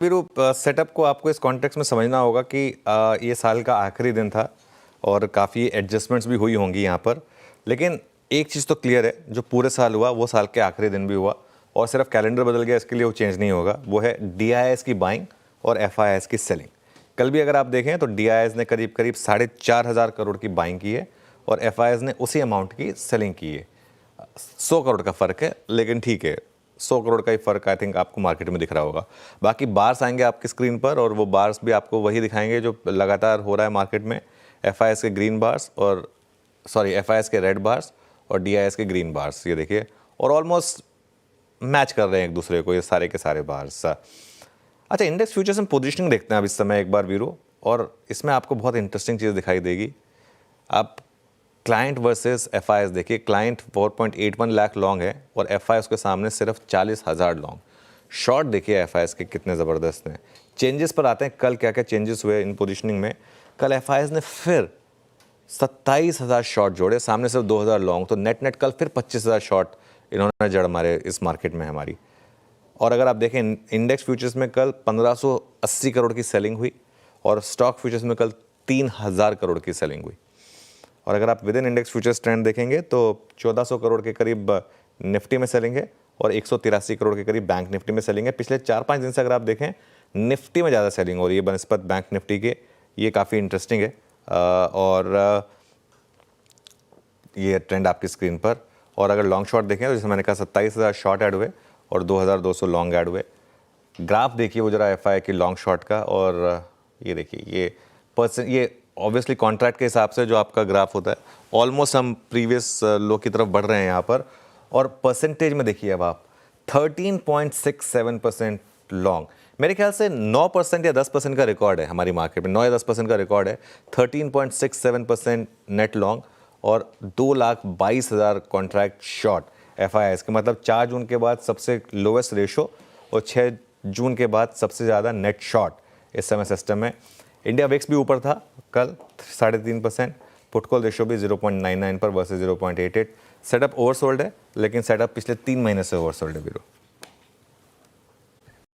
फिर सेटअप को आपको इस कॉन्टेक्स्ट में समझना होगा कि ये साल का आखिरी दिन था और काफ़ी एडजस्टमेंट्स भी हुई होंगी यहाँ पर। लेकिन एक चीज़ तो क्लियर है, जो पूरे साल हुआ वो साल के आखिरी दिन भी हुआ, और सिर्फ कैलेंडर बदल गया इसके लिए वो चेंज नहीं होगा। वो है DIIs की बाइंग और FIIs की सेलिंग। कल भी अगर आप देखें तो DIIs ने करीब करीब 4,500 करोड़ की बाइंग की है और FIIs ने उसी अमाउंट की सेलिंग की है। 100 करोड़ का फ़र्क है, लेकिन ठीक है, 100 करोड़ का ही फ़र्क आई थिंक आपको मार्केट में दिख रहा होगा। बाकी बार्स आएंगे आपकी स्क्रीन पर और वो बार्स भी आपको वही दिखाएंगे जो लगातार हो रहा है मार्केट में। FIIs के ग्रीन बार्स और FIIs के रेड बार्स और DIIs के ग्रीन बार्स, ये देखिए, और ऑलमोस्ट मैच कर रहे हैं एक दूसरे को ये सारे के सारे बार्स। अच्छा, इंडेक्स फ्यूचर्स में पोजीशनिंग देखते हैं अब इस समय एक बार वीरो, और इसमें आपको बहुत इंटरेस्टिंग चीज़ दिखाई देगी। आप क्लाइंट वर्सेस FIIs देखिए, क्लाइंट 4.81 लाख लॉन्ग है और FIIs के सामने सिर्फ 40,000 लॉन्ग। शॉर्ट देखिए FIIs के कितने ज़बरदस्त हैं। चेंजेस पर आते हैं, कल क्या क्या चेंजेस हुए इन पोजीशनिंग में। कल FIIs ने फिर 27,000 शॉर्ट जोड़े, सामने सिर्फ 2,000 लॉन्ग, तो नेट कल फिर 25,000 शॉर्ट इन्होंने जड़ मारे इस मार्केट में हमारी। और अगर आप देखें इंडेक्स फ्यूचर्स में कल 1,580 करोड़ की सेलिंग हुई और स्टॉक फ्यूचर्स में कल 3,000 करोड़ की सेलिंग हुई। और अगर आप with in index futures trend देखेंगे तो 1,400 करोड़ के करीब निफ्टी में सेलिंग है और 183 करोड़ के करीब बैंक निफ्टी में सेलिंग है। पिछले 4-5 दिन से अगर आप देखें निफ्टी में ज़्यादा सेलिंग हो रही है बनस्पत बैंक निफ्टी के, ये काफ़ी इंटरेस्टिंग है। और ये ट्रेंड आपकी स्क्रीन पर। और अगर लॉन्ग शॉट देखें तो जैसे मैंने कहा 27,000 शॉर्ट ऐड हुए और 2,200 लॉन्ग ऐड हुए। ग्राफ देखिए वो जरा FI की लॉन्ग शॉट का, और ये देखिए ये ऑब्वियसली कॉन्ट्रैक्ट के हिसाब से जो आपका ग्राफ होता है, ऑलमोस्ट हम प्रीवियस लो की तरफ बढ़ रहे हैं यहाँ पर। और परसेंटेज में देखिए अब आप 13.67% लॉन्ग, मेरे ख्याल से 9% या 10% का रिकॉर्ड है हमारी मार्केट में, 9 या 10% का रिकॉर्ड है। 13.67% नेट लॉन्ग और 2,22,000 कॉन्ट्रैक्ट शॉर्ट FIIs के, मतलब 4 जून के बाद सबसे लोवेस्ट रेशो और 6 जून के बाद सबसे ज़्यादा नेट शॉर्ट इस समय सिस्टम में। इंडिया विक्स भी ऊपर था कल 3.5%, पुटकॉल रेशो भी 0.99 पर वर्सेस 0.88। सेटअप ओवरसोल्ड है, लेकिन सेटअप पिछले 3 महीने से ओवरसोल्ड है वीरो।